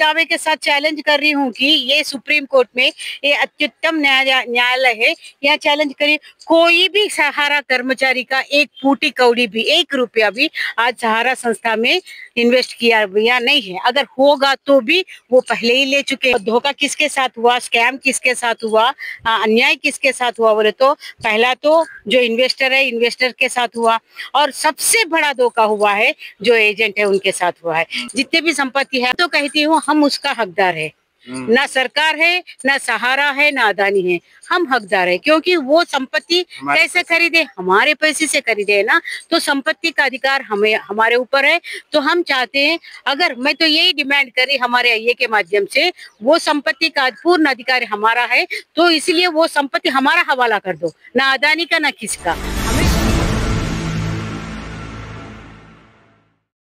दावे के साथ चैलेंज कर रही हूँ कि ये सुप्रीम कोर्ट में ये अत्युत्तम न्यायालय है। यहाँ चैलेंज करिए, कोई भी सहारा कर्मचारी का एक फूटी कौड़ी भी, 1 रुपया भी आज सहारा संस्था में इन्वेस्ट किया या नहीं है। अगर होगा तो भी वो पहले ही ले चुके हैं। धोखा किसके साथ हुआ, स्कैम किसके साथ हुआ, अन्याय किसके साथ हुआ बोले तो पहला तो जो इन्वेस्टर है, इन्वेस्टर के साथ हुआ, और सबसे बड़ा धोखा हुआ है जो एजेंट है उनके साथ हुआ है। जितने भी संपत्ति है तो कहती हूँ हम उसका हकदार है। ना सरकार है, ना सहारा है, ना अदानी है, हम हकदार है। क्योंकि वो संपत्ति कैसे खरीदे, हमारे पैसे से खरीदे है ना, तो संपत्ति का अधिकार हमें, हमारे ऊपर है। तो हम चाहते हैं, अगर मैं तो यही डिमांड कर रही हमारे आईए के माध्यम से, वो संपत्ति का पूर्ण अधिकार हमारा है, तो इसलिए वो संपत्ति हमारा हवाला कर दो, ना अदानी का ना किसका।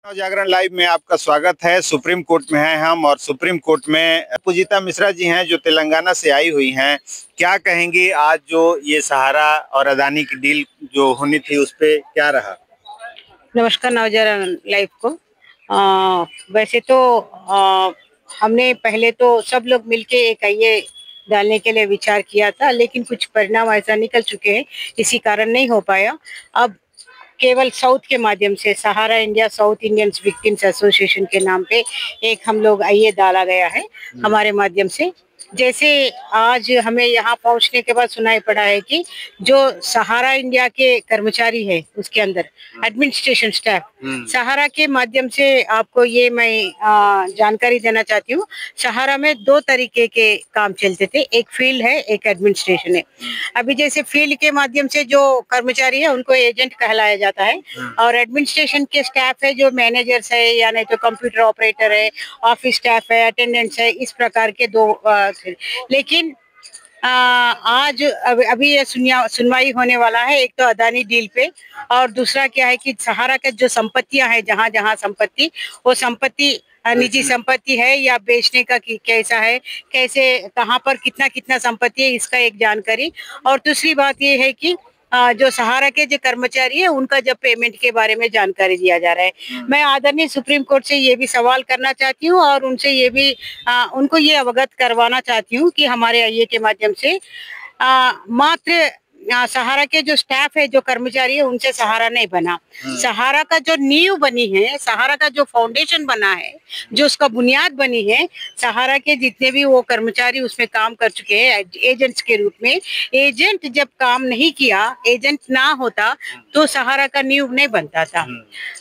जागरण लाइव में आपका स्वागत है। सुप्रीम कोर्ट में हैं हम, और सुप्रीम कोर्ट में पूजिता मिश्रा जी हैं जो तेलंगाना से आई हुई हैं। क्या कहेंगी आज जो ये सहारा और अदानी की डील जो होनी थी उस पे क्या रहा? नमस्कार नवजागरण लाइव को। वैसे तो हमने पहले तो सब लोग मिलके एक आईए डालने के लिए विचार किया था, लेकिन कुछ परिणाम ऐसा निकल चुके हैं, इसी कारण नहीं हो पाया। अब केवल साउथ के माध्यम से Sahara India south Indian victims association के नाम पे एक हम लोग आईए डाला गया है हमारे माध्यम से। जैसे आज हमें यहाँ पहुँचने के बाद सुनाई पड़ा है कि जो सहारा इंडिया के कर्मचारी है उसके अंदर एडमिनिस्ट्रेशन स्टाफ, सहारा के माध्यम से आपको ये मैं जानकारी देना चाहती हूँ। सहारा में 2 तरीके के काम चलते थे, एक फील्ड है, एक एडमिनिस्ट्रेशन है। अभी जैसे फील्ड के माध्यम से जो कर्मचारी है उनको एजेंट कहलाया जाता है, और एडमिनिस्ट्रेशन के स्टाफ है जो मैनेजर्स है या नहीं तो कंप्यूटर ऑपरेटर है, ऑफिस स्टाफ है, अटेंडेंट्स है, इस प्रकार के 2। लेकिन आज अभी ये सुनवाई होने वाला है, एक तो अदानी डील पे, और दूसरा क्या है कि सहारा का जो संपत्तियां हैं, जहां जहां संपत्ति, वो संपत्ति निजी संपत्ति है या बेचने का कैसा है, कैसे कहां पर कितना कितना संपत्ति है, इसका एक जानकारी। और दूसरी बात ये है कि जो सहारा के जो कर्मचारी है उनका जब पेमेंट के बारे में जानकारी दिया जा रहा है। मैं आदरणीय सुप्रीम कोर्ट से ये भी सवाल करना चाहती हूँ और उनसे ये भी उनको ये अवगत करवाना चाहती हूँ कि हमारे आईए के माध्यम से मात्र सहारा के जो स्टाफ है, जो कर्मचारी है, उनसे सहारा नहीं बना। सहारा का जो नींव बनी है, सहारा का जो फाउंडेशन बना है, जो उसका बुनियाद बनी है, सहारा के जितने भी वो कर्मचारी उसमें काम कर चुके हैं एजेंट्स के रूप में। एजेंट जब काम नहीं किया, एजेंट ना होता तो सहारा का नींव नहीं बनता था।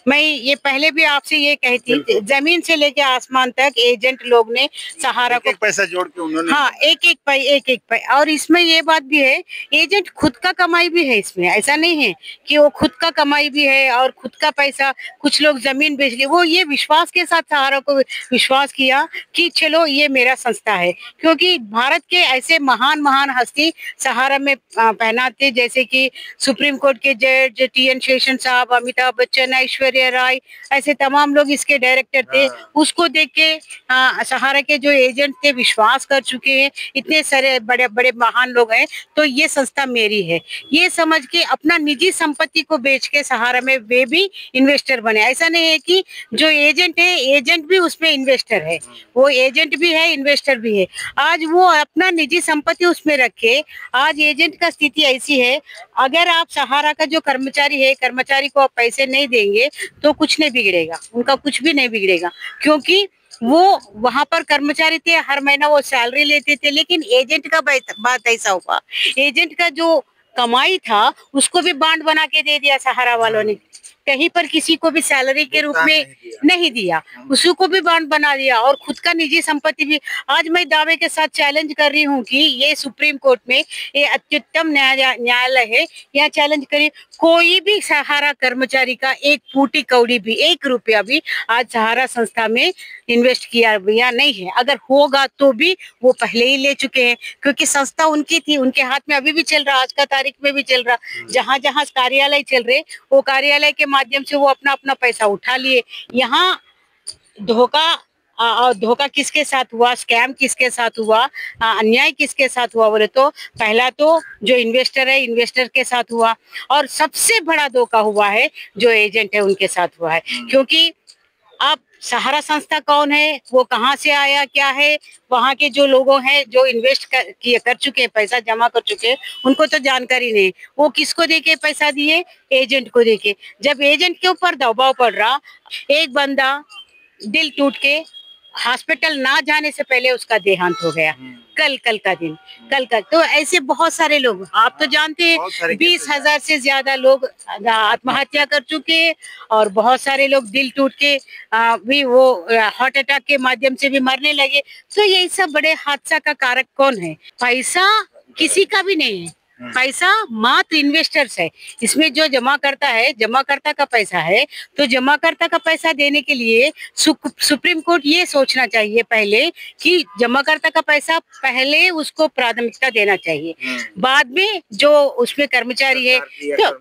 मैं ये पहले भी आपसे ये कहती, जमीन से लेके आसमान तक एजेंट लोग ने सहारा को पैसा जोड़ के उन्होंने, हाँ, एक एक पाई। और इसमें ये बात भी है, एजेंट खुद का कमाई भी है इसमें। ऐसा नहीं है कि वो खुद का कमाई भी है और खुद का पैसा, कुछ लोग जमीन बेच लिए। वो ये विश्वास के साथ सहारा को विश्वास किया कि चलो ये मेरा संस्था है, क्योंकि भारत के ऐसे महान महान हस्ती सहारा में पहनाते, जैसे कि सुप्रीम कोर्ट के जज TN शेषन साहब, अमिताभ बच्चन, ऐश्वर्या राय, ऐसे तमाम लोग इसके डायरेक्टर थे। उसको देख के सहारा के जो एजेंट थे विश्वास कर चुके हैं, इतने सारे बड़े बड़े महान लोग हैं, तो ये संस्था मेरी है, ये समझ के अपना निजी संपत्ति को बेच के सहारा में वे भी इन्वेस्टर बने। ऐसा नहीं है कि जो एजेंट है, एजेंट भी उसमें इन्वेस्टर है, वो एजेंट भी है, इन्वेस्टर भी है। आज वो अपना निजी संपत्ति उसमें रखे। आज एजेंट का स्थिति ऐसी है, अगर आप सहारा का जो कर्मचारी है, कर्मचारी को आप पैसे नहीं देंगे तो कुछ नहीं बिगड़ेगा, उनका कुछ भी नहीं बिगड़ेगा, क्योंकि वो वहां पर कर्मचारी थे, हर महीना वो सैलरी लेते थे। लेकिन एजेंट का बात ऐसा हुआ, एजेंट का जो कमाई था उसको भी बांड बना के दे दिया सहारा वालों ने, कहीं पर किसी को भी सैलरी के रूप में नहीं दिया, उसी को भी बांड बना दिया, और खुद का निजी संपत्ति भी। आज मैं दावे के साथ चैलेंज कर रही हूँ कि ये सुप्रीम कोर्ट में ये अत्युत्तम न्यायालय है। यहाँ चैलेंज करिए, कोई भी सहारा कर्मचारी का एक फूटी कौड़ी भी, 1 रुपया भी आज सहारा संस्था में इन्वेस्ट किया या नहीं है। अगर होगा तो भी वो पहले ही ले चुके हैं, क्योंकि संस्था उनकी थी, उनके हाथ में अभी भी चल रहा, आज का तारीख में भी चल रहा। जहां जहां कार्यालय चल रहे, वो कार्यालय के माध्यम से वो अपना अपना पैसा उठा लिए। यहाँ धोखा किसके साथ हुआ, स्कैम किसके साथ हुआ, अन्याय किसके साथ हुआ बोले तो पहला तो जो इन्वेस्टर है, इन्वेस्टर के साथ हुआ, और सबसे बड़ा धोखा हुआ है जो एजेंट है उनके साथ हुआ है। क्योंकि आप सहारा संस्था कौन है, वो कहाँ से आया, क्या है, वहाँ के जो लोगों हैं जो इन्वेस्ट कर चुके हैं, पैसा जमा कर चुके हैं, उनको तो जानकारी नहीं। वो किसको देके पैसा दिए? एजेंट को देके। जब एजेंट के ऊपर दबाव पड़ रहा, एक बंदा दिल टूट के हॉस्पिटल ना जाने से पहले उसका देहांत हो गया। कल का दिन, कल तो ऐसे बहुत सारे लोग, आप तो जानते हैं 20,000 से ज्यादा लोग आत्महत्या कर चुके हैं, और बहुत सारे लोग दिल टूट के भी वो हार्ट अटैक के माध्यम से भी मरने लगे। तो यही सब बड़े हादसा का कारक कौन है? पैसा किसी का भी नहीं है, पैसा मात्र इन्वेस्टर्स है। इसमें जो जमा करता है, जमाकर्ता का पैसा है, तो जमाकर्ता का पैसा देने के लिए सुप्रीम कोर्ट ये सोचना चाहिए पहले कि जमाकर्ता का पैसा पहले उसको प्राथमिकता देना चाहिए, बाद में जो उसमें कर्मचारी है, तो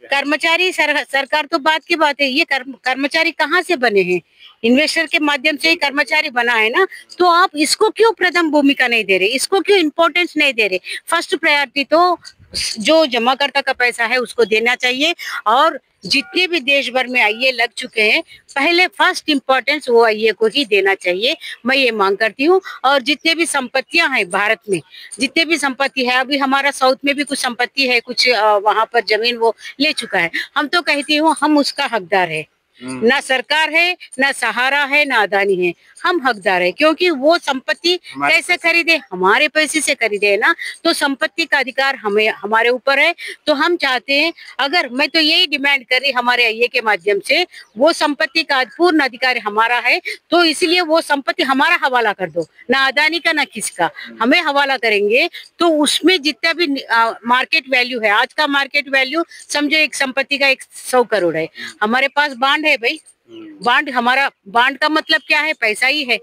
कर्मचारी सरकार तो बात की बात है, ये कर्मचारी कहाँ से बने हैं? इन्वेस्टर के माध्यम से ही कर्मचारी बना है ना। तो आप इसको क्यों प्रथम भूमिका नहीं दे रहे, इसको क्यों इम्पोर्टेंस नहीं दे रहे? फर्स्ट प्रायोरिटी तो जो जमाकर्ता का पैसा है उसको देना चाहिए। और जितने भी देश भर में आईए लग चुके हैं, पहले फर्स्ट इम्पोर्टेंस वो आईए को ही देना चाहिए, मैं ये मांग करती हूँ। और जितने भी संपत्तियां हैं भारत में, जितने भी संपत्ति है, अभी हमारा साउथ में भी कुछ संपत्ति है, कुछ वहां पर जमीन वो ले चुका है, हम तो कहती हूँ हम उसका हकदार है। ना सरकार है, ना सहारा है, ना अदानी है, हम हकदार है। क्योंकि वो संपत्ति कैसे खरीदे? हमारे पैसे से खरीदे ना, तो संपत्ति का अधिकार हमें, हमारे ऊपर है। तो हम चाहते हैं, अगर मैं तो यही डिमांड कर रही हमारे आईए के माध्यम से, वो संपत्ति का पूर्ण अधिकार हमारा है, तो इसलिए वो संपत्ति हमारा हवाला कर दो, ना अदानी का ना किसका, हमें हवाला करेंगे। तो उसमें जितना भी मार्केट वैल्यू है, आज का मार्केट वैल्यू समझो एक संपत्ति का 100 करोड़ है, हमारे पास बांड है भाई, बांड हमारा, बांड का मतलब क्या है? पैसा ही है,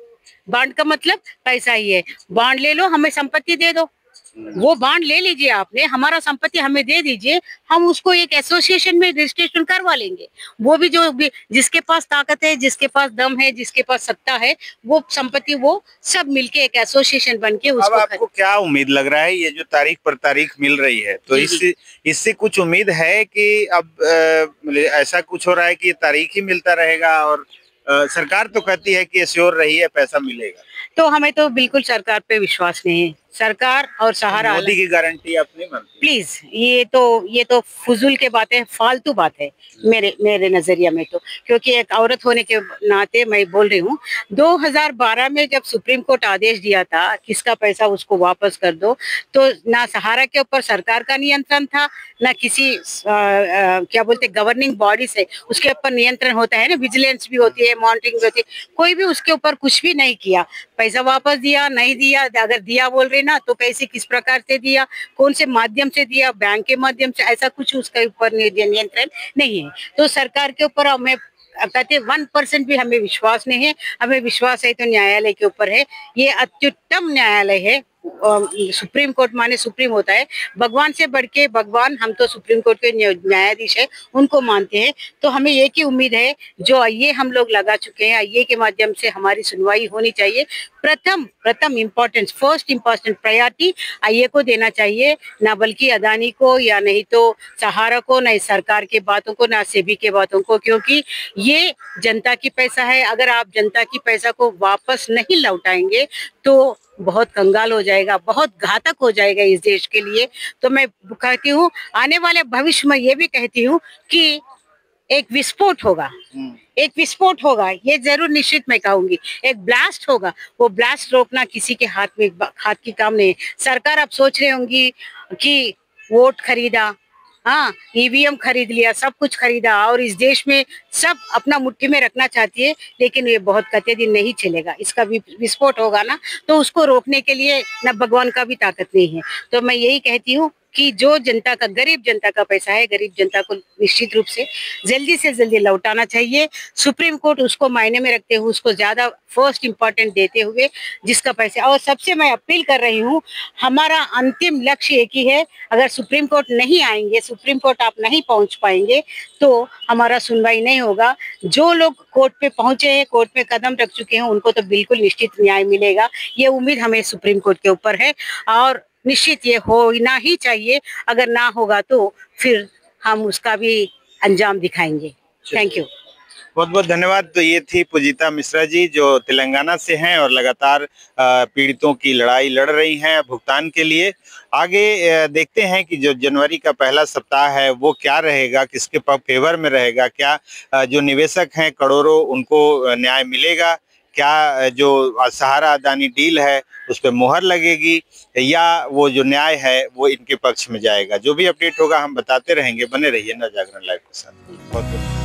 बांड का मतलब पैसा ही है। बांड ले लो, हमें संपत्ति दे दो, वो बांड ले लीजिए आपने, हमारा संपत्ति हमें दे दीजिए, हम उसको एक एसोसिएशन में रजिस्ट्रेशन करवा लेंगे। वो भी जो भी जिसके पास ताकत है, जिसके पास दम है, जिसके पास सत्ता है, वो संपत्ति वो सब मिलके एक एसोसिएशन बन के उसको। अब आपको क्या उम्मीद लग रहा है, ये जो तारीख पर तारीख मिल रही है, तो इससे कुछ उम्मीद है कि अब ऐसा कुछ हो रहा है कि तारीख ही मिलता रहेगा? और सरकार तो कहती है कि श्योर रहिए पैसा मिलेगा। तो हमें तो बिल्कुल सरकार पे विश्वास नहीं है। सरकार और सहारा, मोदी की गारंटी आप नहीं मानती? प्लीज, ये तो फजूल के बात है, फालतू बात है मेरे नजरिया में तो। क्योंकि एक औरत होने के नाते मैं बोल रही हूँ, 2012 में जब सुप्रीम कोर्ट आदेश दिया था किसका पैसा उसको वापस कर दो, तो ना सहारा के ऊपर सरकार का नियंत्रण था, ना किसी क्या बोलते गवर्निंग बॉडी से उसके ऊपर नियंत्रण होता है ना, विजिलेंस भी होती है, मॉनिटरिंग भी होती है, कोई भी उसके ऊपर कुछ भी नहीं किया। पैसा वापस दिया नहीं दिया, अगर दिया बोल रहे ना, तो कैसे, किस प्रकार से दिया, कौन से माध्यम से दिया, बैंक के माध्यम से, ऐसा कुछ उसके ऊपर नियंत्रण नहीं है। तो सरकार के ऊपर हमें कहते 1% भी हमें विश्वास नहीं है। हमें विश्वास है तो न्यायालय के ऊपर है, ये अत्युत्तम न्यायालय है। सुप्रीम कोर्ट माने सुप्रीम होता है, भगवान से बढ़ के भगवान, हम तो सुप्रीम कोर्ट के न्यायाधीश है, उनको मानते हैं। तो हमें एक ही उम्मीद है, जो आईए हम लोग लगा चुके हैं, आईए के माध्यम से हमारी सुनवाई होनी चाहिए। प्रथम इम्पोर्टेंस, फर्स्ट इम्पोर्टेंट प्रायोरिटी आईए को देना चाहिए, ना बल्कि अदानी को, या नहीं तो सहारा को, ना सरकार के बातों को, ना सेबी के बातों को। क्योंकि ये जनता की पैसा है, अगर आप जनता की पैसा को वापस नहीं लौटाएंगे तो बहुत कंगाल हो जाएगा, बहुत घातक हो जाएगा इस देश के लिए। तो मैं कहती हूँ, आने वाले भविष्य में ये भी कहती हूँ कि एक विस्फोट होगा, एक विस्फोट होगा, ये जरूर निश्चित मैं कहूंगी। एक ब्लास्ट होगा, वो ब्लास्ट रोकना किसी के हाथ की काम नहीं है। सरकार अब सोच रही होंगी कि वोट खरीदा, हाँ, ईवीएम खरीद लिया, सब कुछ खरीदा, और इस देश में सब अपना मुट्ठी में रखना चाहती है, लेकिन ये बहुत कते दिन नहीं चलेगा। इसका विस्फोट होगा ना, तो उसको रोकने के लिए न भगवान का भी ताकत नहीं है। तो मैं यही कहती हूँ कि जो जनता का, गरीब जनता का पैसा है, गरीब जनता को निश्चित रूप से जल्दी लौटाना चाहिए। सुप्रीम कोर्ट उसको मायने में रखते हुए, उसको ज्यादा फर्स्ट इम्पोर्टेंट देते हुए, जिसका पैसा। और सबसे मैं अपील कर रही हूँ, हमारा अंतिम लक्ष्य एक ही है, अगर सुप्रीम कोर्ट नहीं आएंगे, सुप्रीम कोर्ट आप नहीं पहुंच पाएंगे, तो हमारा सुनवाई नहीं होगा। जो लोग कोर्ट पे पहुंचे हैं, कोर्ट पे कदम रख चुके हैं, उनको तो बिल्कुल निश्चित न्याय मिलेगा, ये उम्मीद हमें सुप्रीम कोर्ट के ऊपर है, और निश्चित ये होना ही चाहिए। अगर ना होगा तो फिर हम उसका भी अंजाम दिखाएंगे। Thank you. बहुत बहुत धन्यवाद। तो ये थी पूजिता मिश्रा जी जो तेलंगाना से हैं और लगातार पीड़ितों की लड़ाई लड़ रही हैं भुगतान के लिए। आगे देखते हैं कि जो जनवरी का पहला सप्ताह है वो क्या रहेगा, किसके फेवर में रहेगा, क्या जो निवेशक हैं करोड़ों उनको न्याय मिलेगा, क्या जो सहारा अदानी डील है उस पर मुहर लगेगी, या वो जो न्याय है वो इनके पक्ष में जाएगा। जो भी अपडेट होगा हम बताते रहेंगे, बने रहिए नवजागरण लाइव के साथ। बहुत बहुत